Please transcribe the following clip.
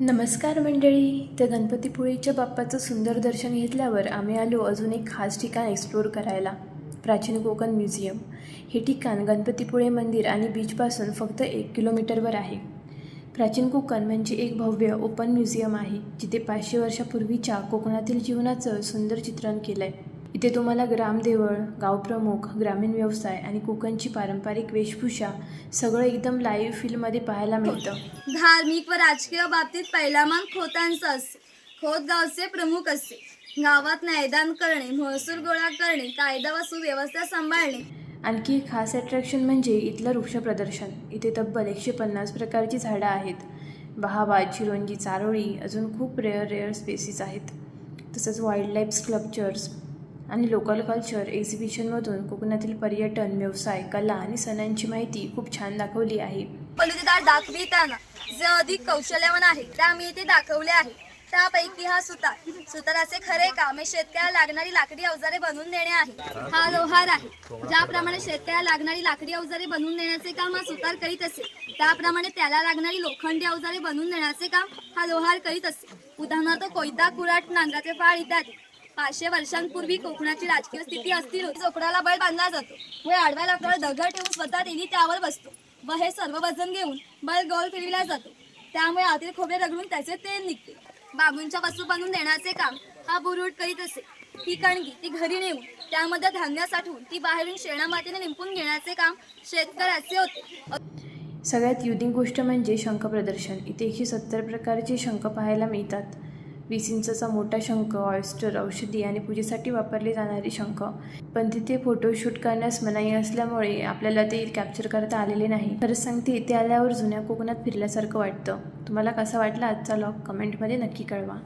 नमस्कार मंडळी. तर गणपतीपुळेच्या बाप्पाचं सुंदर दर्शन घेतल्यावर आम्ही आलो अजून एक खास ठिकाण एक्सप्लोर करायला, प्राचीन कोकण म्युझियम. हे ठिकाण गणपतीपुळे मंदिर आणि बीचपासून फक्त 1 किलोमीटरवर आहे. प्राचीन कोकण म्हणजे एक भव्य ओपन म्युझियम आहे जिथे 500 वर्षापूर्वीच्या कोकणातील जीवनाचं सुंदर चित्रण केलं आहे. इथे तुम्हाला ग्रामदेवळ, गावप्रमुख, ग्रामीण व्यवसाय आणि कोकणची पारंपरिक वेशभूषा सगळं एकदम लाईव्ह फील्डमध्ये पाहायला मिळतं. धार्मिक व राजकीय बाबतीत पहिला मान खोतांचा असे. खोत गावचे प्रमुख असे. गावात न्यायदान करणे, महसूल गोळा करणे, कायदा व सुव्यवस्था सांभाळणे. आणखी एक खास अट्रॅक्शन म्हणजे इथलं वृक्ष प्रदर्शन. इथे तब्बल 150 प्रकारची झाडं आहेत. बहावा, चिरोंजी, चारोळी, अजून खूप रेअर स्पेसीस आहेत. तसंच वाईल्ड लाईफ स्कल्पचर्स आणि लोकल कल्चर एक्झिबिशनमधून कोकणातील पर्यटन, व्यवसाय, कला आणि सणांची माहिती खूप छान दाखवली आहे. पलुतेदार दाखविताना जे अधिक कौशल्यवान आहे ते आम्ही इथे दाखवले आहे. त्यापैकी हा सुताराचे खरे काम हे शेतकऱ्याला लागणारी लाकडी अवजारे बनवून देणे आहे. हा लोहार आहे. ज्याप्रमाणे शेतकऱ्याला लागणारी लाकडी अवजारे बनवून देण्याचे काम हा सुतार करीत असे, त्याप्रमाणे त्याला लागणारी लोखंडी अवजारे बनवून देण्याचे काम हा लोहार करीत असे. उदाहरणार्थ कोयता, कुऱ्हाड, नांगराचे फाळ इत्यादी. 500 वर्षांपूर्वी कोकणाची राजकीय स्थिती अस्थिर होती. चोकडाला बैल बांधला जातो व आडव्या लाकडावर दगड ठेवून स्वतः तेली त्यावर बसतो व हे सर्व वजन घेऊन बैल गोल फिरविला जातो. त्यामुळे आतील खोबरे रगडून त्याचे तेल निघते. बांबूंच्या वस्तू बनवून देण्याचे काम हा बुरुड करीत असे. ही कणगी ती घरी नेऊन त्यामध्ये धान्य साठवून ती बाहेरून शेणामातीने निंपून घेण्याचे काम शेतकऱ्याचे होते. सगळ्यात युनिक गोष्ट म्हणजे शंख प्रदर्शन. इथे 170 प्रकारचे शंख पाहायला मिळतात. 20 इंचाचा मोठा शंख, ऑयस्टर, औषधी आणि पूजेसाठी वापरले जाणारे शंख. पण तिथे फोटोशूट करण्यास मनाई असल्यामुळे आपल्याला ते कॅप्चर करता आलेले नाही. खरंच सांगते, इथे आल्यावर जुन्या कोकणात फिरल्यासारखं वाटतं. तुम्हाला कसा वाटला आजचा व्लॉग कमेंटमध्ये नक्की कळवा.